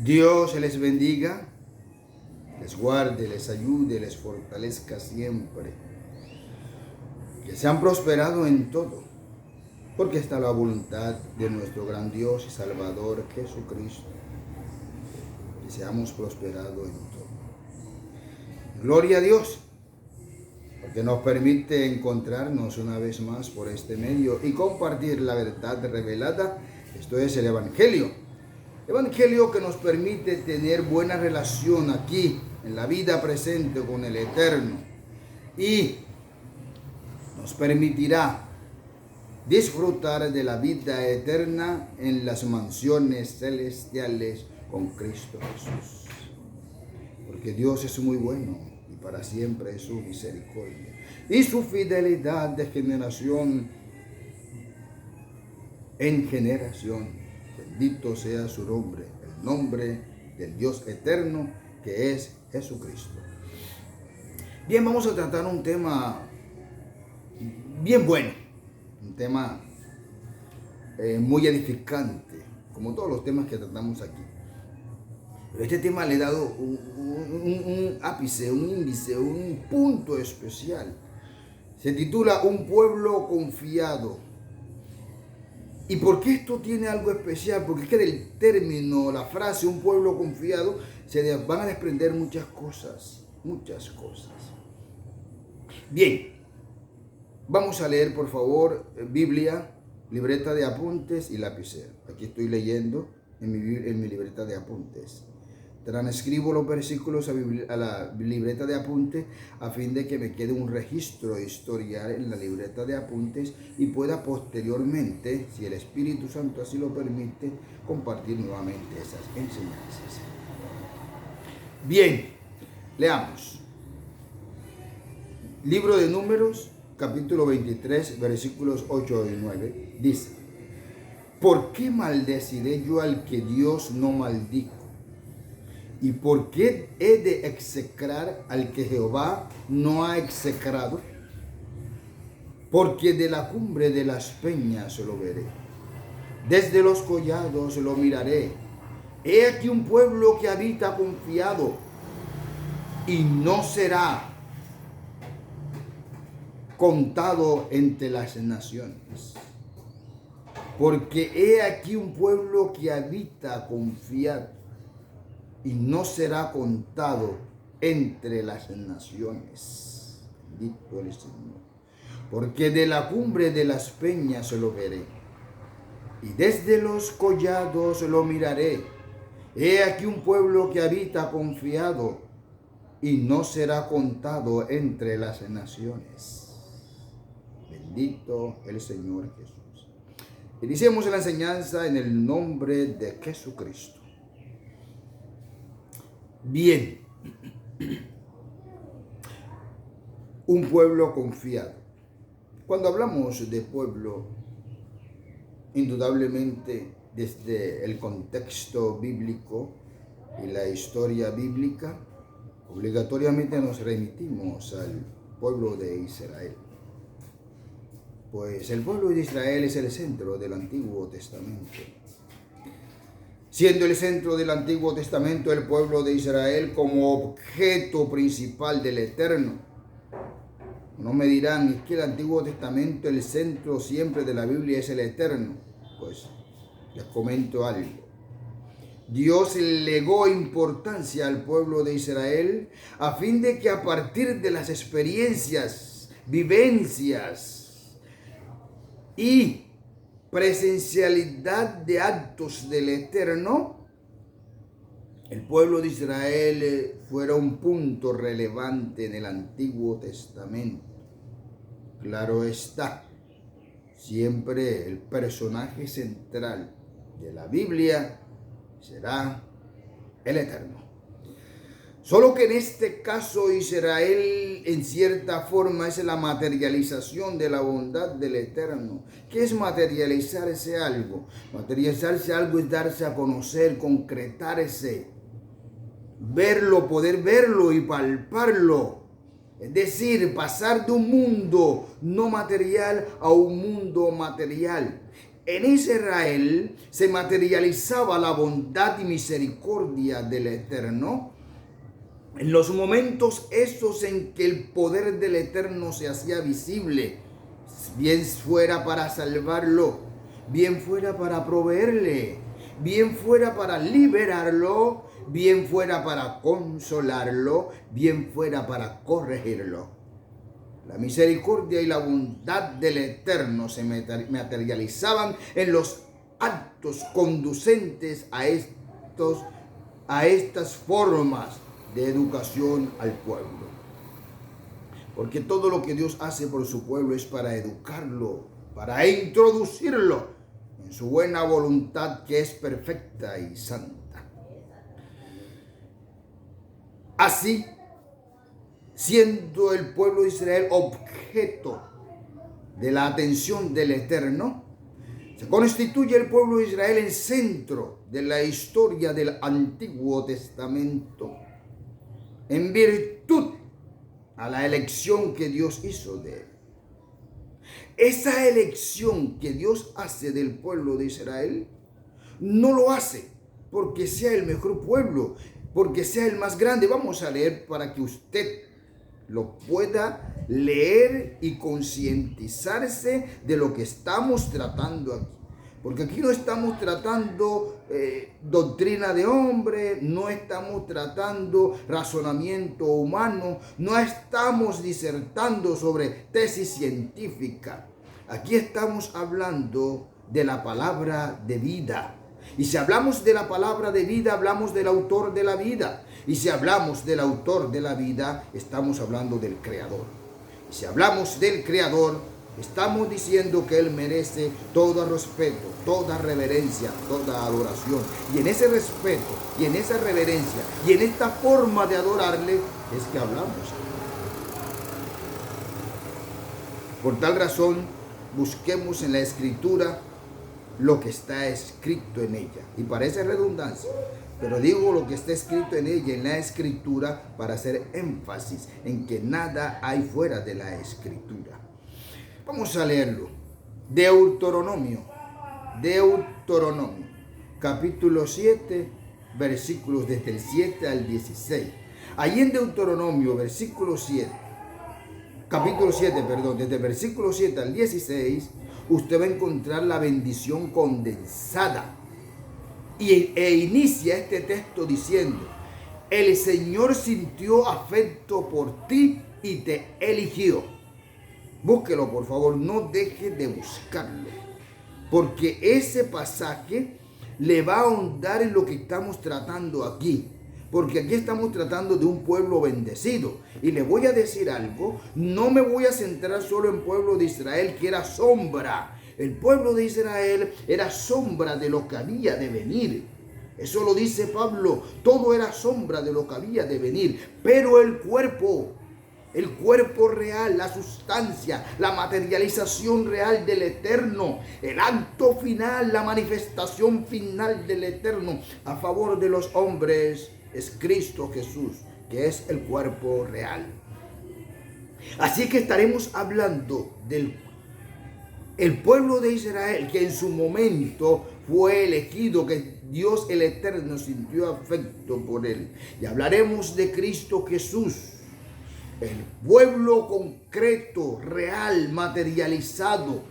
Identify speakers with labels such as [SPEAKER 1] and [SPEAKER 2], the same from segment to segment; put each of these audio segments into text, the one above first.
[SPEAKER 1] Dios les bendiga, les guarde, les ayude, les fortalezca siempre. Que sean prosperados en todo, porque está la voluntad de nuestro gran Dios y Salvador Jesucristo. Que seamos prosperados en todo. Gloria a Dios, porque nos permite encontrarnos una vez más por este medio y compartir la verdad revelada. Esto es el Evangelio. Evangelio que nos permite tener buena relación aquí en la vida presente con el Eterno y nos permitirá disfrutar de la vida eterna en las mansiones celestiales con Cristo Jesús. Porque Dios es muy bueno y para siempre es su misericordia y su fidelidad de generación en generación. Bendito sea su nombre, el nombre del Dios eterno que es Jesucristo. Bien, vamos a tratar un tema bien bueno, un tema muy edificante, como todos los temas que tratamos aquí. Pero este tema le he dado un ápice, un índice, un punto especial. Se titula Un pueblo confiado. ¿Y por qué esto tiene algo especial? Porque es que del término, la frase un pueblo confiado, se van a desprender muchas cosas, muchas cosas. Bien, vamos a leer por favor Biblia, libreta de apuntes y lapicero. Aquí estoy leyendo en mi libreta de apuntes. Transcribo los versículos a la libreta de apuntes a fin de que me quede un registro historial en la libreta de apuntes y pueda posteriormente, si el Espíritu Santo así lo permite, compartir nuevamente esas enseñanzas. Bien, leamos. Libro de Números, capítulo 23, versículos 8 y 9, dice: ¿Por qué maldeciré yo al que Dios no maldijo? ¿Y por qué he de execrar al que Jehová no ha execrado? Porque de la cumbre de las peñas lo veré, desde los collados lo miraré. He aquí un pueblo que habita confiado y no será contado entre las naciones. Porque he aquí un pueblo que habita confiado y no será contado entre las naciones. Bendito el Señor. Porque de la cumbre de las peñas lo veré, y desde los collados lo miraré. He aquí un pueblo que habita confiado, y no será contado entre las naciones. Bendito el Señor Jesús. Iniciemos la enseñanza en el nombre de Jesucristo. Bien, un pueblo confiado. Cuando hablamos de pueblo, indudablemente desde el contexto bíblico y la historia bíblica, obligatoriamente nos remitimos al pueblo de Israel. Pues el pueblo de Israel es el centro del Antiguo Testamento. Siendo el centro del Antiguo Testamento el pueblo de Israel como objeto principal del Eterno. No me dirán, es que el Antiguo Testamento, el centro siempre de la Biblia es el Eterno. Pues les comento algo. Dios legó importancia al pueblo de Israel a fin de que a partir de las experiencias, vivencias y presencialidad de actos del Eterno, el pueblo de Israel fuera un punto relevante en el Antiguo Testamento. Claro está, siempre el personaje central de la Biblia será el Eterno. Solo que en este caso Israel en cierta forma es la materialización de la bondad del Eterno. ¿Qué es materializarse algo? Materializarse algo es darse a conocer, concretarse, verlo, poder verlo y palparlo. Es decir, pasar de un mundo no material a un mundo material. en Israel se materializaba la bondad y misericordia del Eterno, en los momentos esos en que el poder del Eterno se hacía visible, bien fuera para salvarlo, bien fuera para proveerle, bien fuera para liberarlo, bien fuera para consolarlo, bien fuera para corregirlo. La misericordia y la bondad del Eterno se materializaban en los actos conducentes a estas formas de educación al pueblo. Porque todo lo que Dios hace por su pueblo es para educarlo, para introducirlo en su buena voluntad, que es perfecta y santa. Así, siendo el pueblo de Israel objeto de la atención del Eterno, se constituye el pueblo de Israel en centro de la historia del Antiguo Testamento, en virtud a la elección que Dios hizo de él. Esa elección que Dios hace del pueblo de Israel, no lo hace porque sea el mejor pueblo, porque sea el más grande. Vamos a leer para que usted lo pueda leer y concientizarse de lo que estamos tratando aquí. Porque aquí no estamos tratando doctrina de hombre, no estamos tratando razonamiento humano, no estamos disertando sobre tesis científica. Aquí estamos hablando de la palabra de vida. Y si hablamos de la palabra de vida, hablamos del autor de la vida. Y si hablamos del autor de la vida, estamos hablando del Creador. Y si hablamos del Creador, estamos diciendo que Él merece todo respeto, toda reverencia, toda adoración. Y en ese respeto, y en esa reverencia, y en esta forma de adorarle, es que hablamos. Por tal razón, busquemos en la Escritura lo que está escrito en ella. Y parece redundancia, pero digo lo que está escrito en ella, en la Escritura, para hacer énfasis en que nada hay fuera de la Escritura. Vamos a leerlo. Deuteronomio, capítulo 7, versículos desde el 7 al 16. Allí en Deuteronomio, capítulo 7, desde el versículo 7 al 16, usted va a encontrar la bendición condensada. E inicia este texto diciendo: el Señor sintió afecto por ti y te eligió. Búsquelo, por favor, no deje de buscarlo, porque ese pasaje le va a ahondar en lo que estamos tratando aquí. Porque aquí estamos tratando de un pueblo bendecido. Y le voy a decir algo, no me voy a centrar solo en el pueblo de Israel, que era sombra. El pueblo de Israel era sombra de lo que había de venir. Eso lo dice Pablo, todo era sombra de lo que había de venir. Pero el cuerpo real, la sustancia, la materialización real del Eterno, el acto final, la manifestación final del Eterno a favor de los hombres, es Cristo Jesús, que es el cuerpo real. Así que estaremos hablando del pueblo de Israel, que en su momento fue elegido, que Dios el Eterno sintió afecto por él. Y hablaremos de Cristo Jesús, el pueblo concreto, real, materializado,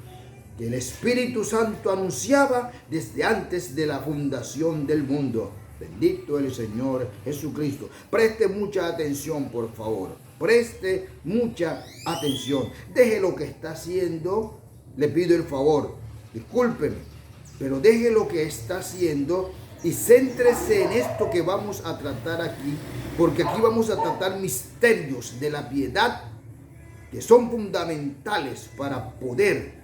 [SPEAKER 1] que el Espíritu Santo anunciaba desde antes de la fundación del mundo. Bendito el Señor Jesucristo. Preste mucha atención, por favor. Preste mucha atención. Deje lo que está haciendo. Le pido el favor. Discúlpeme, pero deje lo que está haciendo y céntrese en esto que vamos a tratar aquí, porque aquí vamos a tratar misterios de la piedad que son fundamentales para poder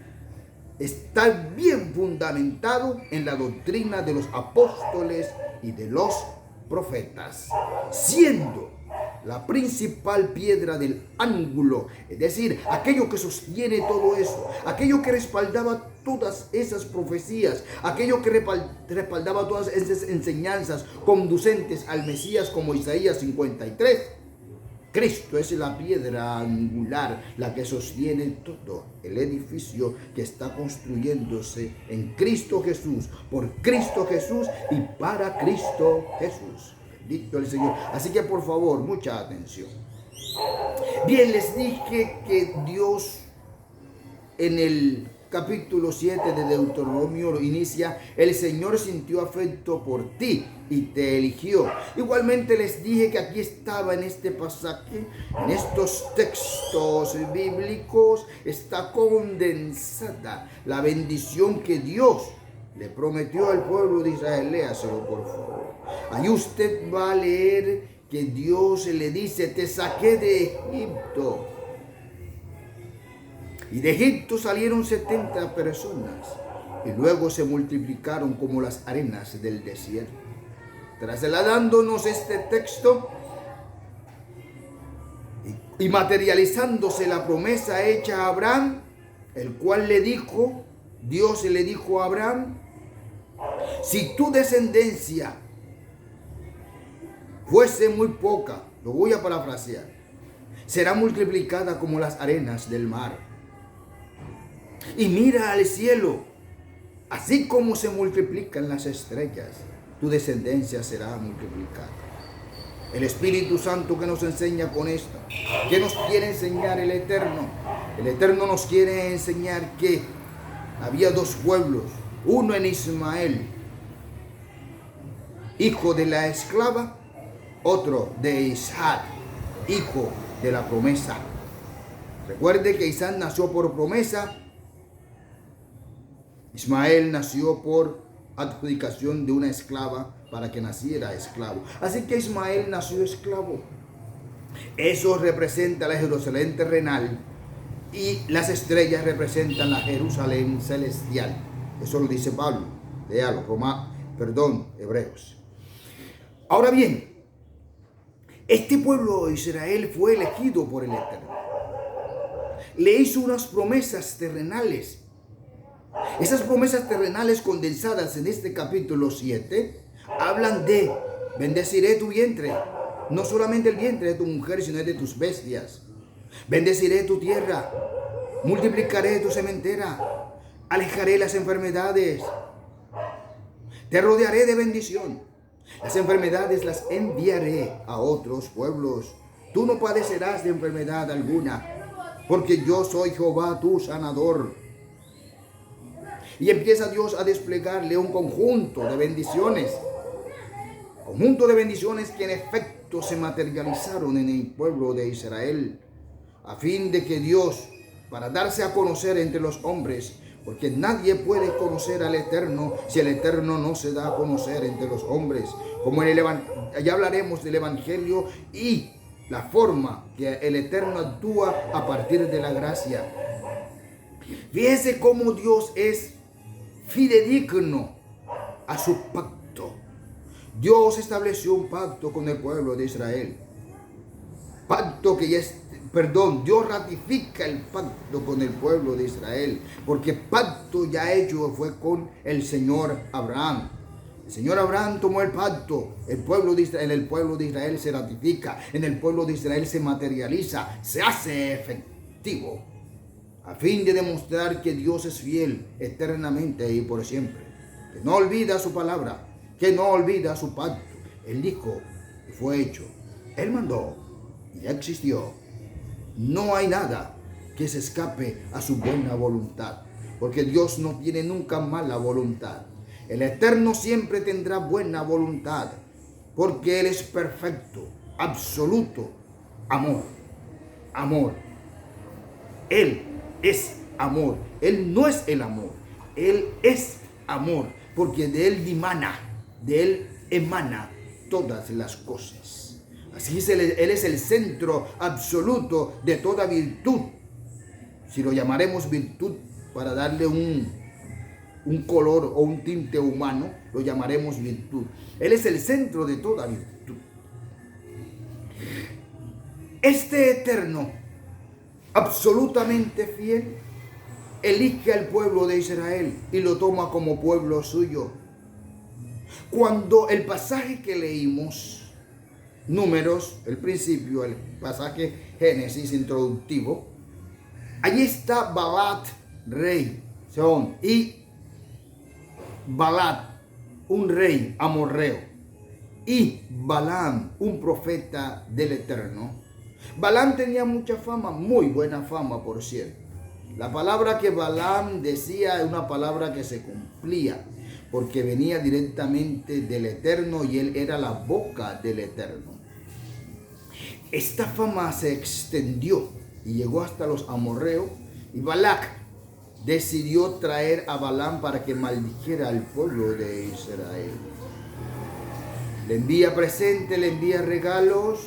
[SPEAKER 1] estar bien fundamentado en la doctrina de los apóstoles y de los profetas, siendo la principal piedra del ángulo, es decir, aquello que sostiene todo eso, aquello que respaldaba todas esas profecías, aquello que respaldaba todas esas enseñanzas conducentes al Mesías, como Isaías 53, Cristo es la piedra angular, la que sostiene todo el edificio que está construyéndose en Cristo Jesús, por Cristo Jesús y para Cristo Jesús. Bendito el Señor. Así que por favor, mucha atención. Bien, les dije que Dios en el capítulo 7 de Deuteronomio inicia: el Señor sintió afecto por ti y te eligió. Igualmente les dije que aquí estaba en este pasaje, en estos textos bíblicos, está condensada la bendición que Dios le prometió al pueblo de Israel. Léaselo por favor. Ahí usted va a leer que Dios le dice: te saqué de Egipto. Y de Egipto salieron 70 personas y luego se multiplicaron como las arenas del desierto. Trasladándonos este texto y materializándose la promesa hecha a Abraham, el cual Dios le dijo a Abraham: si tu descendencia fuese muy poca, lo voy a parafrasear, será multiplicada como las arenas del mar. Y mira al cielo, así como se multiplican las estrellas, tu descendencia será multiplicada. El Espíritu Santo que nos enseña con esto, que nos quiere enseñar el Eterno. El Eterno nos quiere enseñar que había dos pueblos, uno en Ismael, hijo de la esclava, otro de Isaac, hijo de la promesa. Recuerde que Isaac nació por promesa, Ismael nació por adjudicación de una esclava para que naciera esclavo. Así que Ismael nació esclavo. Eso representa la Jerusalén terrenal y las estrellas representan la Jerusalén celestial. Eso lo dice Pablo. Léalo, Hebreos. Ahora bien, este pueblo de Israel fue elegido por el Eterno. Le hizo unas promesas terrenales. Esas promesas terrenales condensadas en este capítulo 7 hablan de: bendeciré tu vientre, no solamente el vientre de tu mujer, sino de tus bestias. Bendeciré tu tierra, multiplicaré tu sementera, alejaré las enfermedades, te rodearé de bendición. Las enfermedades las enviaré a otros pueblos. Tú no padecerás de enfermedad alguna, porque yo soy Jehová tu sanador. Y empieza Dios a desplegarle un conjunto de bendiciones. Conjunto de bendiciones que en efecto se materializaron en el pueblo de Israel. A fin de que Dios, para darse a conocer entre los hombres, porque nadie puede conocer al Eterno si el Eterno no se da a conocer entre los hombres. Como ya hablaremos del Evangelio y la forma que el Eterno actúa a partir de la gracia. Fíjese cómo Dios es fidedigno a su pacto. Dios estableció un pacto con el pueblo de Israel. Dios ratifica el pacto con el pueblo de Israel, porque pacto ya hecho fue con el Señor Abraham. El Señor Abraham tomó el pacto, en el pueblo de Israel se ratifica, en el pueblo de Israel se materializa, se hace efectivo, a fin de demostrar que Dios es fiel eternamente y por siempre, que no olvida su palabra, que no olvida su pacto. Él dijo y fue hecho, Él mandó y ya existió. No hay nada que se escape a su buena voluntad, porque Dios no tiene nunca mala voluntad. El Eterno siempre tendrá buena voluntad, porque Él es perfecto, absoluto, amor. Él es amor. Él no es el amor. Él es amor, porque de Él emana todas las cosas. Así es, Él es el centro absoluto de toda virtud. Si lo llamaremos virtud para darle un color o un tinte humano, lo llamaremos virtud. Él es el centro de toda virtud. Este Eterno, absolutamente fiel, elige al pueblo de Israel y lo toma como pueblo suyo. Cuando el pasaje que leímos Números, el principio, el pasaje Génesis introductivo, allí está Balac, rey, Seón, y Balac, un rey amorreo, y Balaam, un profeta del Eterno. Balaam tenía mucha fama, muy buena fama, por cierto. La palabra que Balaam decía es una palabra que se cumplía, porque venía directamente del Eterno y él era la boca del Eterno. Esta fama se extendió y llegó hasta los amorreos, y Balac decidió traer a Balaam para que maldijera al pueblo de Israel. Le envía presentes, le envía regalos.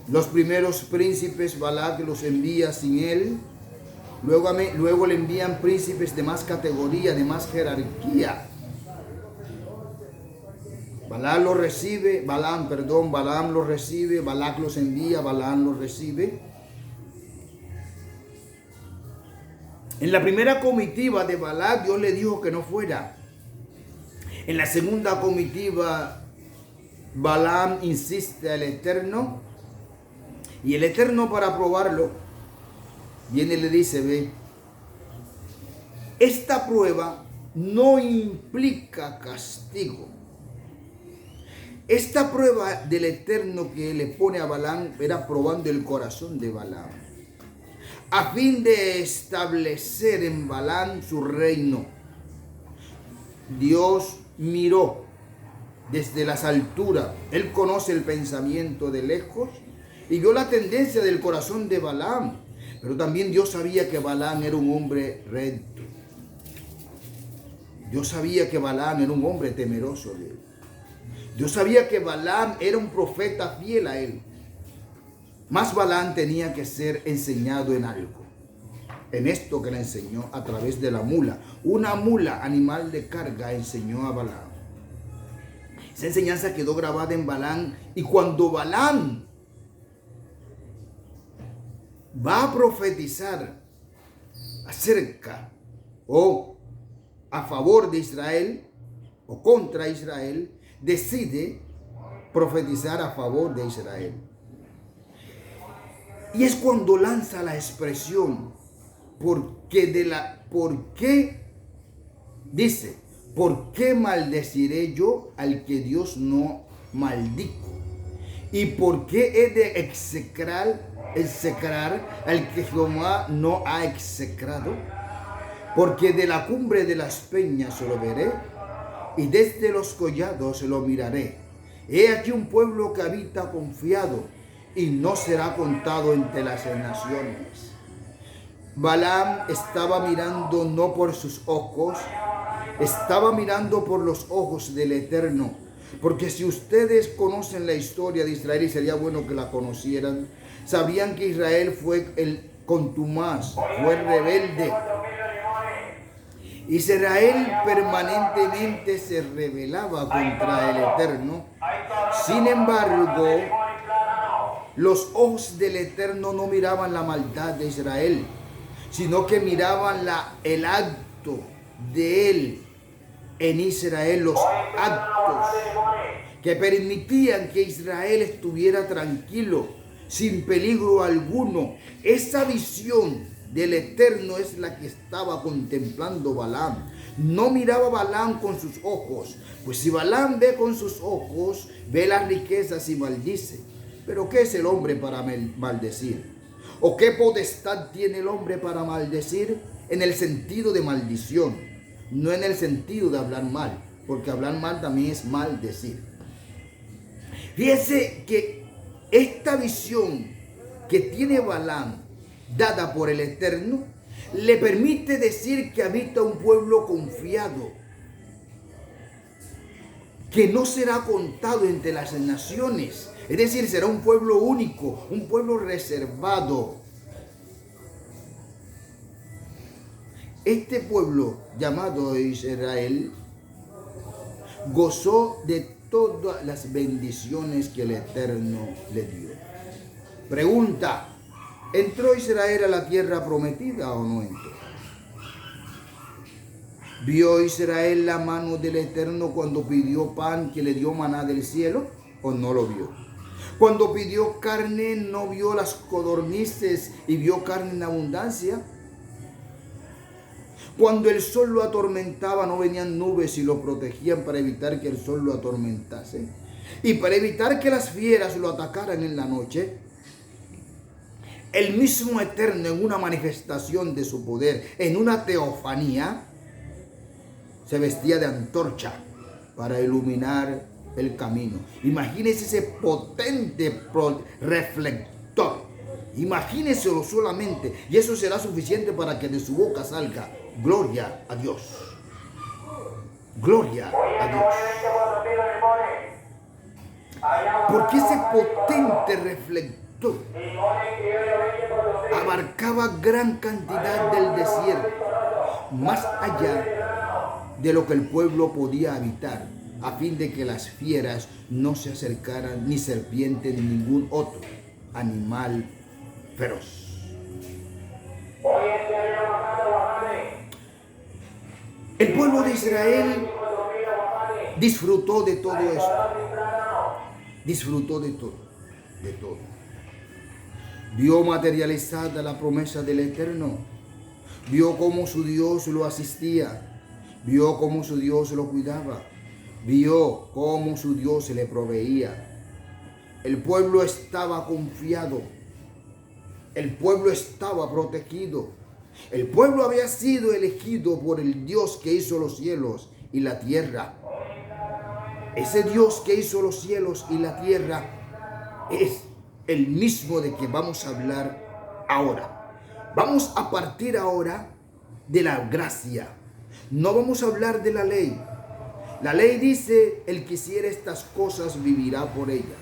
[SPEAKER 1] Los primeros príncipes Balac los envía sin él. Luego le envían príncipes de más categoría, de más jerarquía. Balaam los recibe, Balaam los recibe, Balac los envía, Balaam los recibe. En la primera comitiva de Balac, Dios le dijo que no fuera. En la segunda comitiva, Balaam insiste al Eterno, y el Eterno, para probarlo, viene y le dice: ve, esta prueba no implica castigo. Esta prueba del Eterno que le pone a Balaam era probando el corazón de Balaam, a fin de establecer en Balaam su reino. Dios miró desde las alturas, él conoce el pensamiento de lejos y vio la tendencia del corazón de Balaam, pero también Dios sabía que Balaam era un hombre recto. Dios sabía que Balaam era un hombre temeroso de él. Dios sabía que Balaam era un profeta fiel a él. Mas Balaam tenía que ser enseñado en algo. En esto que le enseñó a través de la mula. Una mula, animal de carga, enseñó a Balaam. Esa enseñanza quedó grabada en Balaam. Y cuando Balaam va a profetizar acerca o a favor de Israel o contra Israel, decide profetizar a favor de Israel. Y es cuando lanza la expresión, ¿por qué? Dice, ¿por qué maldeciré yo al que Dios no maldijo? ¿Y por qué he de execrar al que Jehová no ha execrado? Porque de la cumbre de las peñas se lo veré, y desde los collados se lo miraré. He aquí un pueblo que habita confiado, y no será contado entre las naciones. Balaam estaba mirando no por sus ojos, estaba mirando por los ojos del Eterno. Porque si ustedes conocen la historia de Israel, y sería bueno que la conocieran, sabían que Israel fue el contumaz, fue rebelde. Israel permanentemente se rebelaba contra el Eterno. Sin embargo, los ojos del Eterno no miraban la maldad de Israel, sino que miraban el acto de él en Israel, los actos que permitían que Israel estuviera tranquilo, sin peligro alguno. Esa visión del Eterno es la que estaba contemplando Balaam. No miraba Balaam con sus ojos, pues si Balaam ve con sus ojos, ve las riquezas y maldice. Pero ¿qué es el hombre para maldecir? ¿O qué potestad tiene el hombre para maldecir? En el sentido de maldición, no en el sentido de hablar mal, porque hablar mal también es maldecir. Fíjese que esta visión que tiene Balaam, dada por el Eterno, le permite decir que habita un pueblo confiado, que no será contado entre las naciones. Es decir, será un pueblo único, un pueblo reservado. Este pueblo llamado Israel gozó de todas las bendiciones que el Eterno le dio. Pregunta: ¿entró Israel a la tierra prometida o no entró? ¿Vio Israel la mano del Eterno cuando pidió pan que le dio maná del cielo? ¿O no lo vio? Cuando pidió carne, ¿no vio las codornices y vio carne en abundancia? Cuando el sol lo atormentaba, ¿no venían nubes y lo protegían para evitar que el sol lo atormentase? Y para evitar que las fieras lo atacaran en la noche. El mismo Eterno, en una manifestación de su poder, en una teofanía, se vestía de antorcha para iluminar el camino. Imagínese ese potente reflector. Imagíneselo solamente, y eso será suficiente para que de su boca salga gloria a Dios. Gloria a Dios. Porque ese potente reflector abarcaba gran cantidad del desierto, más allá de lo que el pueblo podía habitar, a fin de que las fieras no se acercaran, ni serpientes, ni ningún otro animal feroz. El pueblo de Israel disfrutó de todo esto. Disfrutó de todo, de todo. Vio materializada la promesa del Eterno. Vio cómo su Dios lo asistía. Vio cómo su Dios lo cuidaba. Vio cómo su Dios le proveía. El pueblo estaba confiado. El pueblo estaba protegido. El pueblo había sido elegido por el Dios que hizo los cielos y la tierra. Ese Dios que hizo los cielos y la tierra es el mismo de que vamos a hablar ahora. Vamos a partir ahora de la gracia. No vamos a hablar de la ley. La ley dice, el que hiciera estas cosas vivirá por ella.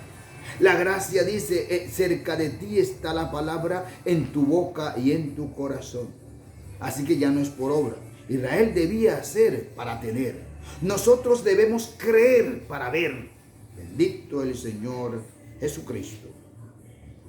[SPEAKER 1] La gracia dice, cerca de ti está la palabra, en tu boca y en tu corazón. Así que ya no es por obra. Israel debía hacer para tener. Nosotros debemos creer para ver. Bendito el Señor Jesucristo.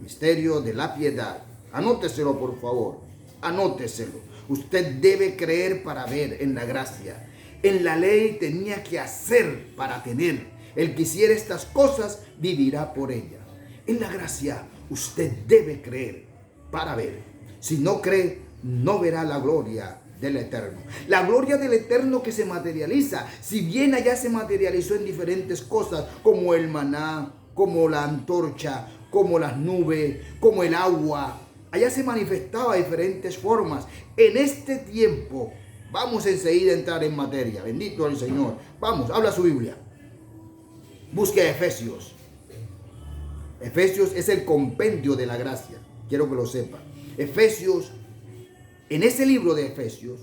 [SPEAKER 1] Misterio de la piedad. Anóteselo, por favor. Anóteselo. Usted debe creer para ver en la gracia. En la ley tenía que hacer para tener. El que hiciera estas cosas vivirá por ella. En la gracia usted debe creer para ver. Si no cree, no verá la gloria del Eterno. La gloria del Eterno que se materializa. Si bien allá se materializó en diferentes cosas, como el maná, como la antorcha, como las nubes, como el agua. Allá se manifestaba de diferentes formas. En este tiempo, vamos enseguida a entrar en materia. Bendito el Señor. Vamos, habla su Biblia. Busque Efesios. Efesios es el compendio de la gracia. Quiero que lo sepa. Efesios, en ese libro de Efesios,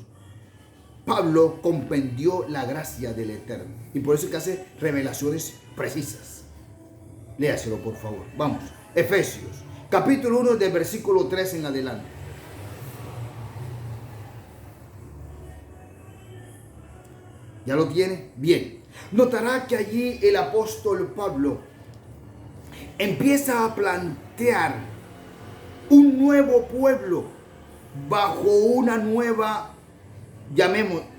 [SPEAKER 1] Pablo compendió la gracia del Eterno. Y por eso es que hace revelaciones precisas. Léaselo, por favor. Vamos. Efesios, capítulo 1, del versículo 3 en adelante. ¿Ya lo tiene? Bien. Notará que allí el apóstol Pablo empieza a plantear un nuevo pueblo bajo una nueva,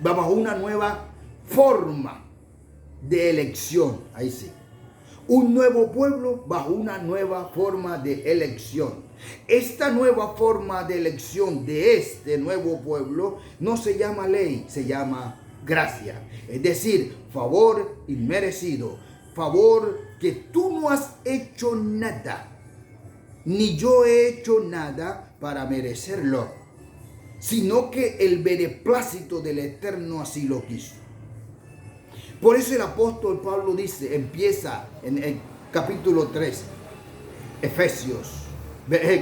[SPEAKER 1] bajo una nueva forma de elección. Ahí sí. Un nuevo pueblo bajo una nueva forma de elección. Esta nueva forma de elección de este nuevo pueblo no se llama ley, se llama gracia. Es decir, favor inmerecido. Favor que tú no has hecho nada, ni yo he hecho nada para merecerlo, sino que el beneplácito del Eterno así lo quiso. Por eso el apóstol Pablo dice, empieza en el capítulo 3, Efesios,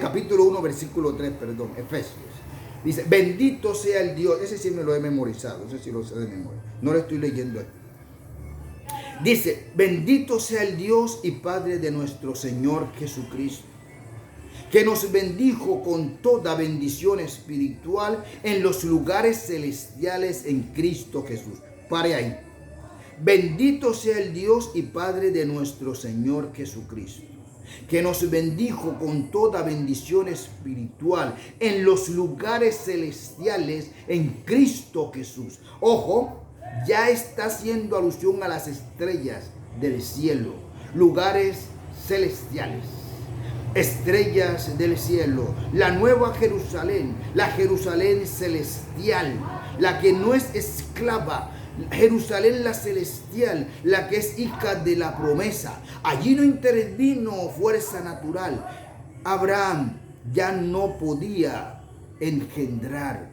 [SPEAKER 1] capítulo 1, versículo 3, perdón, Efesios. Dice, bendito sea el Dios, ese sí me lo he memorizado, ese sí lo sé de memoria, no lo estoy leyendo aquí. Dice, bendito sea el Dios y Padre de nuestro Señor Jesucristo, que nos bendijo con toda bendición espiritual en los lugares celestiales en Cristo Jesús. Pare ahí. Bendito sea el Dios y Padre de nuestro Señor Jesucristo. que nos bendijo con toda bendición espiritual en los lugares celestiales en Cristo Jesús. Ojo, ya está haciendo alusión a las estrellas del cielo, lugares celestiales, estrellas del cielo, la nueva Jerusalén, la Jerusalén celestial, la que no es esclava, Jerusalén la celestial, la que es hija de la promesa. Allí no intervino fuerza natural. Abraham ya no podía engendrar.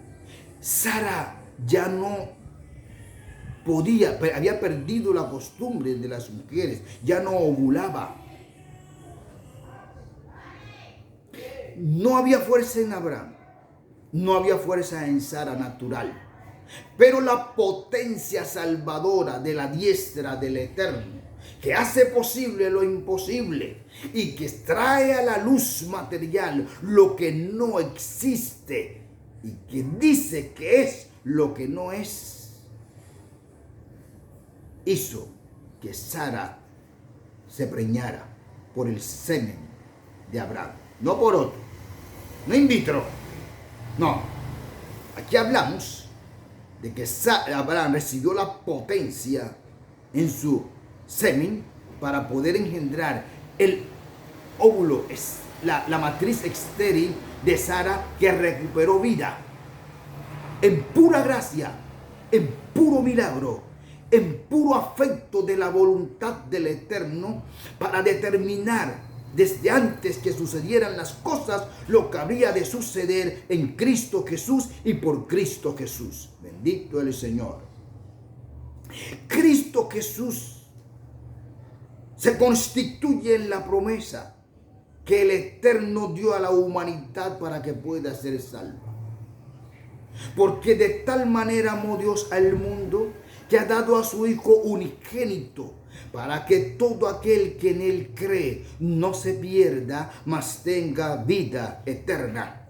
[SPEAKER 1] Sara ya no podía, había perdido la costumbre de las mujeres, ya no ovulaba. No había fuerza en Abraham, no había fuerza en Sara natural. Pero la potencia salvadora de la diestra del Eterno, que hace posible lo imposible y que trae a la luz material lo que no existe y que dice que es lo que no es, hizo que Sara se preñara por el semen de Abraham, no por otro, no in vitro, no. Aquí hablamos de que Abraham recibió la potencia en su semen para poder engendrar el óvulo, la matriz estéril de Sara, que recuperó vida en pura gracia, en puro milagro, en puro afecto de la voluntad del Eterno, para determinar desde antes que sucedieran las cosas lo que habría de suceder en Cristo Jesús y por Cristo Jesús. Bendito el Señor. Cristo Jesús se constituye en la promesa que el Eterno dio a la humanidad para que pueda ser salva. Porque de tal manera amó Dios al mundo que ha dado a su Hijo unigénito, para que todo aquel que en él cree no se pierda, mas tenga vida eterna.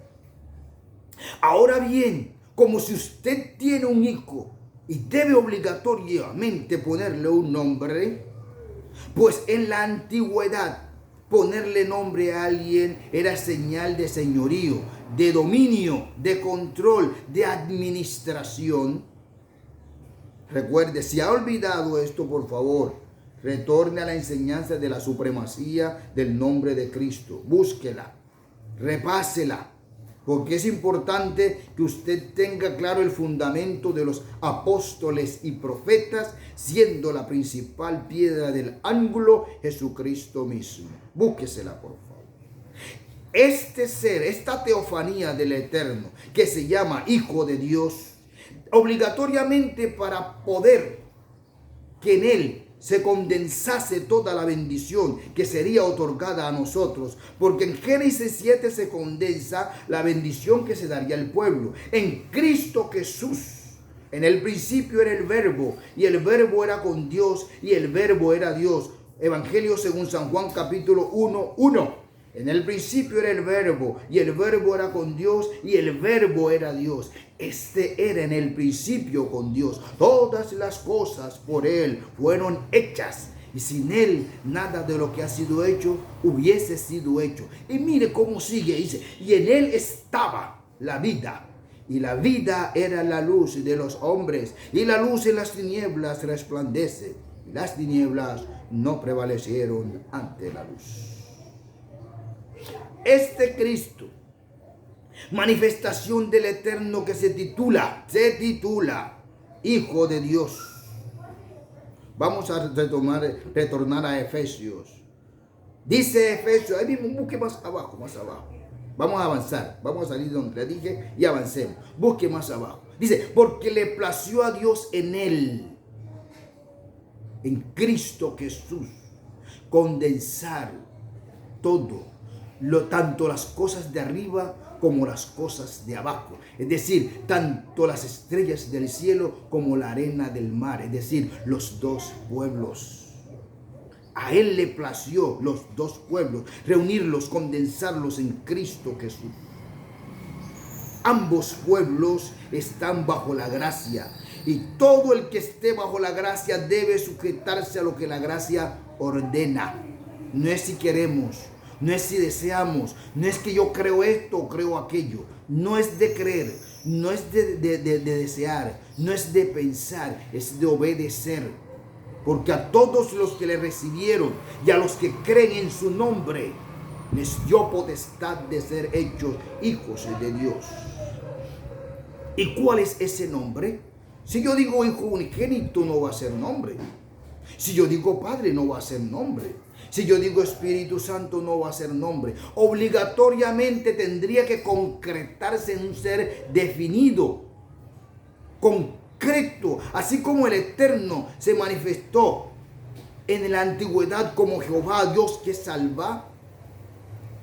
[SPEAKER 1] Ahora bien, como si usted tiene un hijo y debe obligatoriamente ponerle un nombre, pues en la antigüedad ponerle nombre a alguien era señal de señorío, de dominio, de control, de administración. Recuerde, si ha olvidado esto, por favor, retorne a la enseñanza de la supremacía del nombre de Cristo. Búsquela, repásela, porque es importante que usted tenga claro el fundamento de los apóstoles y profetas, siendo la principal piedra del ángulo Jesucristo mismo. Búsquesela, por favor. Este ser, esta teofanía del Eterno, que se llama Hijo de Dios, obligatoriamente para poder que en él se condensase toda la bendición que sería otorgada a nosotros, porque en Génesis 7 se condensa la bendición que se daría al pueblo. En Cristo Jesús, en el principio era el Verbo, y el Verbo era con Dios, y el Verbo era Dios. Evangelio según San Juan capítulo 1:1. En el principio era el Verbo, y el Verbo era con Dios, y el Verbo era Dios. Este era en el principio con Dios. Todas las cosas por Él fueron hechas, y sin Él nada de lo que ha sido hecho hubiese sido hecho. Y mire cómo sigue, dice, y en Él estaba la vida, y la vida era la luz de los hombres, y la luz en las tinieblas resplandece, y las tinieblas no prevalecieron ante la luz. Este Cristo, manifestación del Eterno, que se titula Hijo de Dios. Vamos a retornar a Efesios. Dice Efesios, ahí mismo, busque más abajo. Vamos a avanzar, vamos a salir de donde le dije y avancemos. Busque más abajo. Dice, porque le plació a Dios en él, en Cristo Jesús, condensar todo, tanto las cosas de arriba como las cosas de abajo. Es decir, tanto las estrellas del cielo como la arena del mar. Es decir, los dos pueblos. A Él le plació los dos pueblos, reunirlos, condensarlos en Cristo Jesús. Ambos pueblos están bajo la gracia. Y todo el que esté bajo la gracia debe sujetarse a lo que la gracia ordena. No es si queremos, no es si deseamos, no es que yo creo esto o creo aquello, no es de creer, no es de desear, no es de pensar, es de obedecer. Porque a todos los que le recibieron y a los que creen en su nombre, les dio potestad de ser hechos hijos de Dios. ¿Y cuál es ese nombre? Si yo digo hijo unigénito, no va a ser nombre. Si yo digo Padre, no va a ser nombre. Si yo digo Espíritu Santo, no va a ser nombre. Obligatoriamente tendría que concretarse en un ser definido, concreto, así como el Eterno se manifestó en la antigüedad como Jehová, Dios que salva.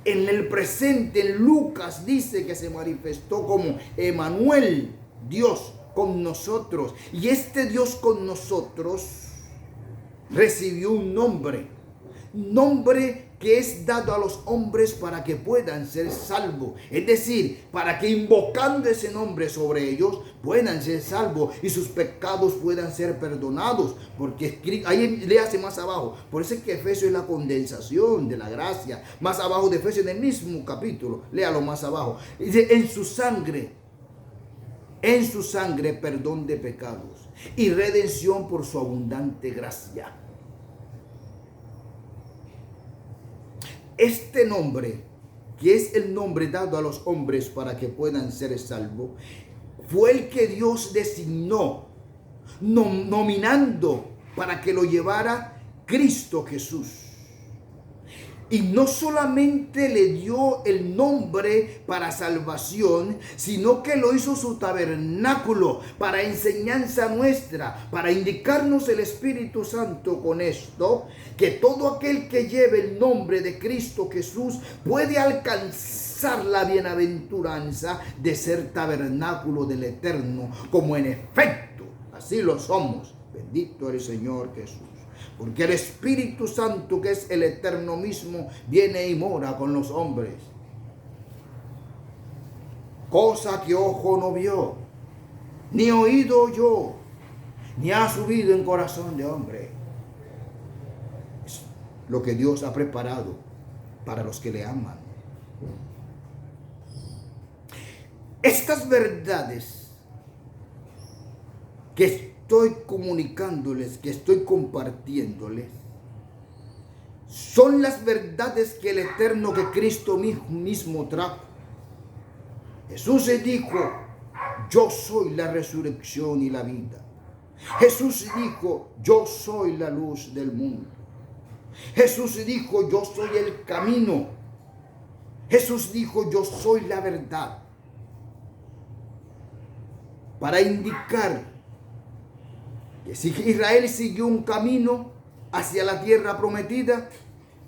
[SPEAKER 1] En el presente, en Lucas dice que se manifestó como Emmanuel, Dios con nosotros. Y este Dios con nosotros recibió un nombre que es dado a los hombres para que puedan ser salvos. Es decir, para que invocando ese nombre sobre ellos puedan ser salvos y sus pecados puedan ser perdonados. Porque ahí léase más abajo. Por eso es que Efesios es la condensación de la gracia. Más abajo de Efesios, en el mismo capítulo, léalo más abajo. Dice, en su sangre perdón de pecados y redención por su abundante gracia. Este nombre, que es el nombre dado a los hombres para que puedan ser salvos, fue el que Dios designó, nominando para que lo llevara Cristo Jesús. Y no solamente le dio el nombre para salvación, sino que lo hizo su tabernáculo para enseñanza nuestra, para indicarnos el Espíritu Santo con esto, que todo aquel que lleve el nombre de Cristo Jesús puede alcanzar la bienaventuranza de ser tabernáculo del Eterno, como en efecto así lo somos. Bendito el Señor Jesús. Porque el Espíritu Santo, que es el Eterno mismo, viene y mora con los hombres. Cosa que ojo no vio, ni oído oyó, ni ha subido en corazón de hombre. Es lo que Dios ha preparado para los que le aman. Estas verdades que estoy comunicándoles, que estoy compartiéndoles, son las verdades que el Eterno, que Cristo mismo trajo. Jesús dijo, yo soy la resurrección y la vida. Jesús dijo, yo soy la luz del mundo. Jesús dijo, yo soy el camino. Jesús dijo, yo soy la verdad. Para indicar que si Israel siguió un camino hacia la tierra prometida,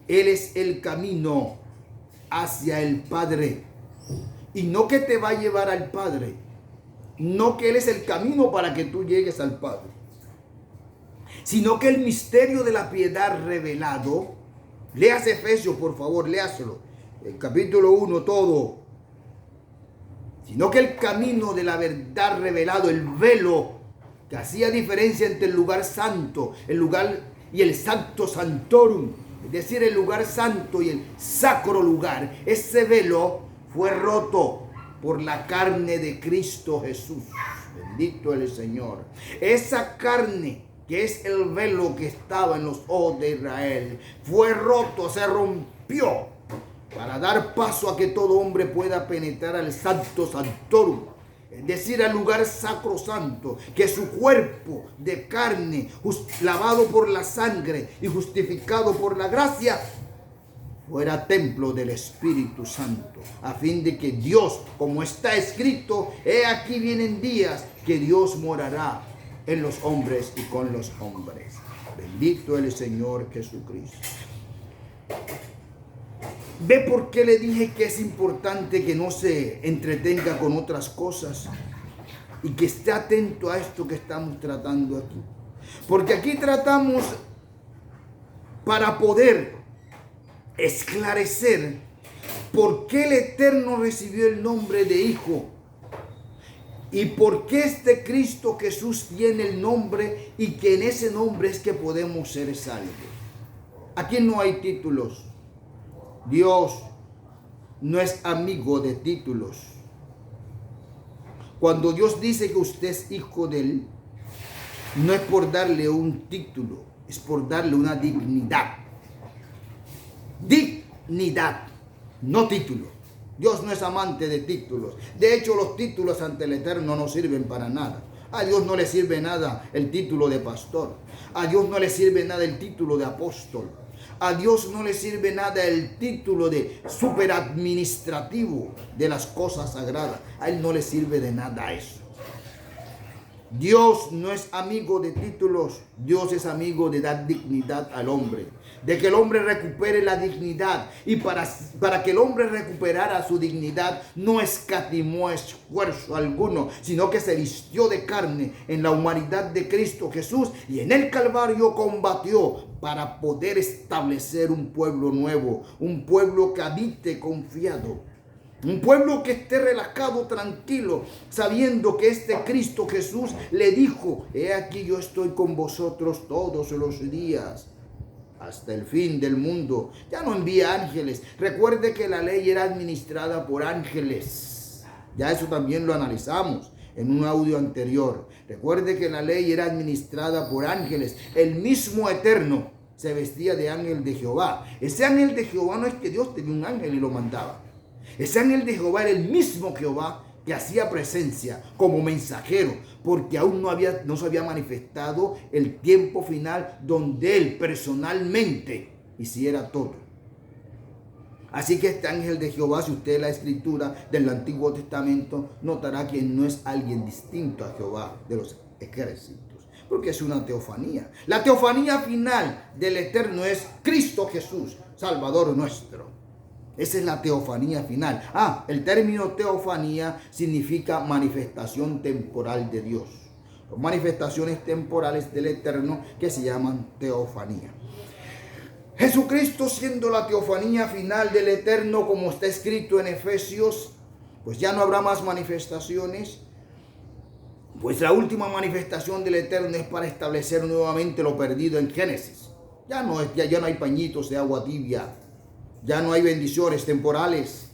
[SPEAKER 1] Él es el camino hacia el Padre. Y no que te va a llevar al Padre, no que Él es el camino para que tú llegues al Padre, sino que el misterio de la piedad revelado, leas Efesios, por favor, léaselo, el capítulo 1 todo, sino que el camino de la verdad revelado, el velo que hacía diferencia entre el lugar santo, el lugar y el Sancto Sanctorum, es decir, el lugar santo y el sacro lugar, ese velo fue roto por la carne de Cristo Jesús. Bendito el Señor. Esa carne, que es el velo que estaba en los ojos de Israel, fue roto, se rompió, para dar paso a que todo hombre pueda penetrar al Sancto Sanctorum, es decir, al lugar sacrosanto, que su cuerpo de carne, lavado por la sangre y justificado por la gracia, fuera templo del Espíritu Santo, a fin de que Dios, como está escrito, he aquí vienen días que Dios morará en los hombres y con los hombres. Bendito el Señor Jesucristo. ¿Ve por qué le dije que es importante que no se entretenga con otras cosas y que esté atento a esto que estamos tratando aquí? Porque aquí tratamos para poder esclarecer por qué el Eterno recibió el nombre de Hijo y por qué este Cristo Jesús tiene el nombre y que en ese nombre es que podemos ser salvos. Aquí no hay títulos. Dios no es amigo de títulos. Cuando Dios dice que usted es hijo de Él, no es por darle un título, es por darle una dignidad. Dignidad, no título. Dios no es amante de títulos. De hecho, los títulos ante el Eterno no sirven para nada. A Dios no le sirve nada el título de pastor. A Dios no le sirve nada el título de apóstol. A Dios no le sirve nada el título de superadministrativo de las cosas sagradas. A Él no le sirve de nada eso. Dios no es amigo de títulos. Dios es amigo de dar dignidad al hombre. De que el hombre recupere la dignidad. Y para que el hombre recuperara su dignidad, no escatimó esfuerzo alguno, sino que se vistió de carne en la humanidad de Cristo Jesús y en el Calvario combatió para poder establecer un pueblo nuevo, un pueblo que habite confiado. Un pueblo que esté relajado, tranquilo, sabiendo que este Cristo Jesús le dijo: he aquí yo estoy con vosotros todos los días, hasta el fin del mundo. Ya no envía ángeles. Recuerde que la ley era administrada por ángeles. Ya eso también lo analizamos en un audio anterior. Recuerde que la ley era administrada por ángeles. El mismo Eterno se vestía de ángel de Jehová. Ese ángel de Jehová no es que Dios tenía un ángel y lo mandaba. Ese ángel de Jehová era el mismo Jehová que hacía presencia como mensajero, porque aún no se había manifestado el tiempo final donde Él personalmente hiciera todo. Así que este ángel de Jehová, si usted lee la escritura del Antiguo Testamento, notará que no es alguien distinto a Jehová de los ejércitos, porque es una teofanía. La teofanía final del Eterno es Cristo Jesús, Salvador nuestro. Esa es la teofanía final. El término teofanía significa manifestación temporal de Dios. Manifestaciones temporales del Eterno que se llaman teofanía. Jesucristo siendo la teofanía final del Eterno, como está escrito en Efesios, pues ya no habrá más manifestaciones. Pues la última manifestación del Eterno es para establecer nuevamente lo perdido en Génesis. Ya no hay pañitos de agua tibia. Ya no hay bendiciones temporales.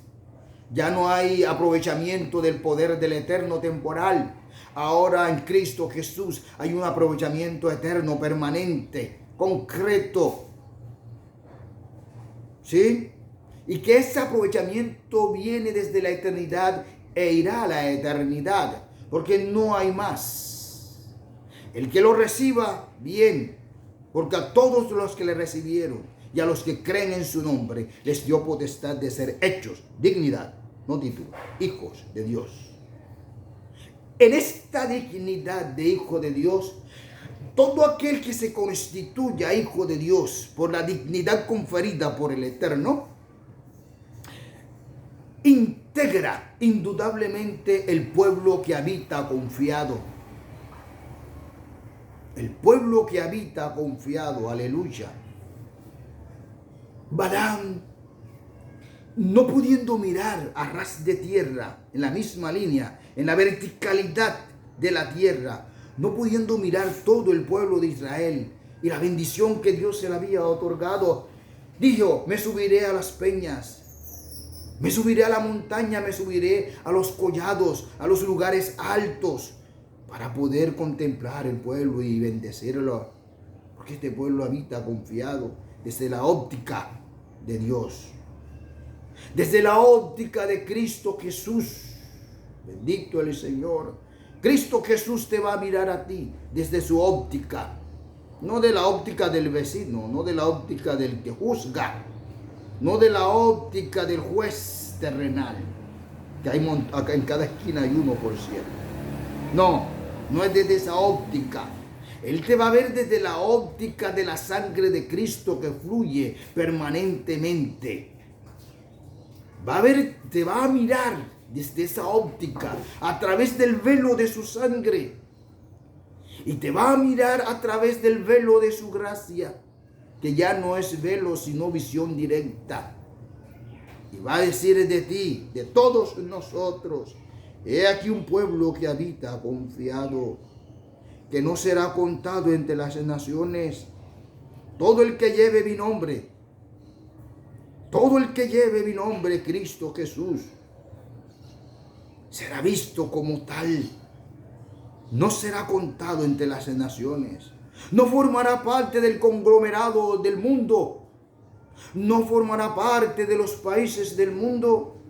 [SPEAKER 1] Ya no hay aprovechamiento del poder del Eterno temporal. Ahora en Cristo Jesús hay un aprovechamiento eterno, permanente, concreto. ¿Sí? Y que ese aprovechamiento viene desde la eternidad e irá a la eternidad, porque no hay más. El que lo reciba, bien, porque a todos los que le recibieron y a los que creen en su nombre, les dio potestad de ser hechos, dignidad, no título, hijos de Dios. En esta dignidad de hijo de Dios, todo aquel que se constituya hijo de Dios por la dignidad conferida por el Eterno, integra indudablemente el pueblo que habita confiado. El pueblo que habita confiado, aleluya. Balaam, no pudiendo mirar a ras de tierra, en la misma línea, en la verticalidad de la tierra, no pudiendo mirar todo el pueblo de Israel y la bendición que Dios se le había otorgado, dijo: me subiré a las peñas, me subiré a la montaña, me subiré a los collados, a los lugares altos, para poder contemplar el pueblo y bendecirlo, porque este pueblo habita confiado desde la óptica de Dios, desde la óptica de Cristo Jesús. Bendito el Señor. Cristo Jesús te va a mirar a ti desde su óptica, no de la óptica del vecino, no de la óptica del que juzga, no de la óptica del juez terrenal, que hay acá en cada esquina hay uno, por cierto. No es desde esa óptica. Él te va a ver desde la óptica de la sangre de Cristo que fluye permanentemente. Te va a mirar desde esa óptica, a través del velo de su sangre. Y te va a mirar a través del velo de su gracia, que ya no es velo, sino visión directa. Y va a decir de ti, de todos nosotros: he aquí un pueblo que habita confiado, que no será contado entre las naciones. Todo el que lleve mi nombre Todo el que lleve mi nombre, Cristo Jesús, será visto como tal. No será contado entre las naciones. No formará parte del conglomerado del mundo. No formará parte de los países del mundo.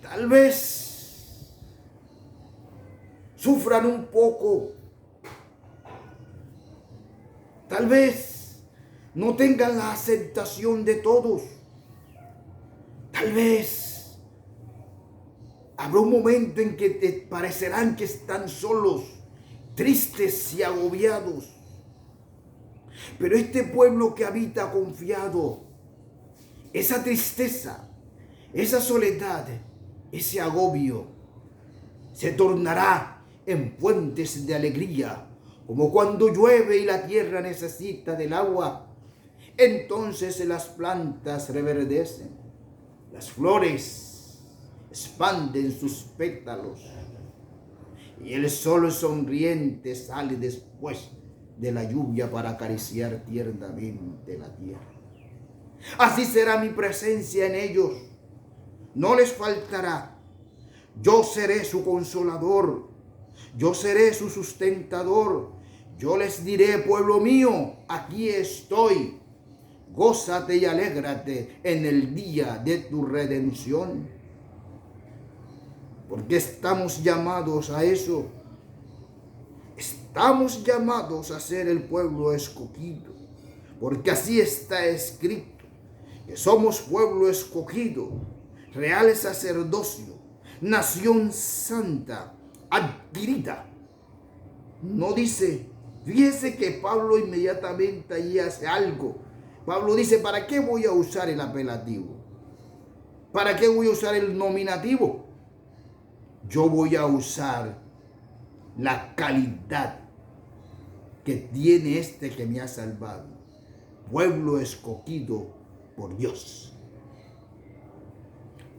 [SPEAKER 1] Tal vez sufran un poco. Tal vez no tengan la aceptación de todos. Tal vez habrá un momento en que te parecerán que están solos, tristes y agobiados. Pero este pueblo que habita confiado, esa tristeza, esa soledad, ese agobio, se tornará en fuentes de alegría, como cuando llueve y la tierra necesita del agua. Entonces las plantas reverdecen, las flores expanden sus pétalos y el sol sonriente sale después de la lluvia para acariciar tiernamente la tierra. Así será mi presencia en ellos, no les faltará. Yo seré su consolador, yo seré su sustentador. Yo les diré: pueblo mío, aquí estoy. Gózate y alégrate en el día de tu redención. Porque estamos llamados a eso. Estamos llamados a ser el pueblo escogido. Porque así está escrito, que somos pueblo escogido, real sacerdocio, nación santa, adquirida. No dice, fíjese que Pablo inmediatamente allí hace algo. Pablo dice: ¿para qué voy a usar el apelativo? ¿Para qué voy a usar el nominativo? Yo voy a usar la calidad que tiene este que me ha salvado. Pueblo escogido por Dios.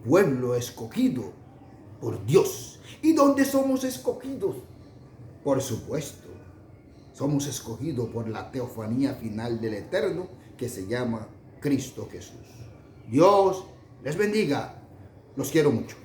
[SPEAKER 1] Pueblo escogido por Dios. ¿Y dónde somos escogidos? Por supuesto, somos escogidos por la teofanía final del Eterno, que se llama Cristo Jesús. Dios les bendiga. Los quiero mucho.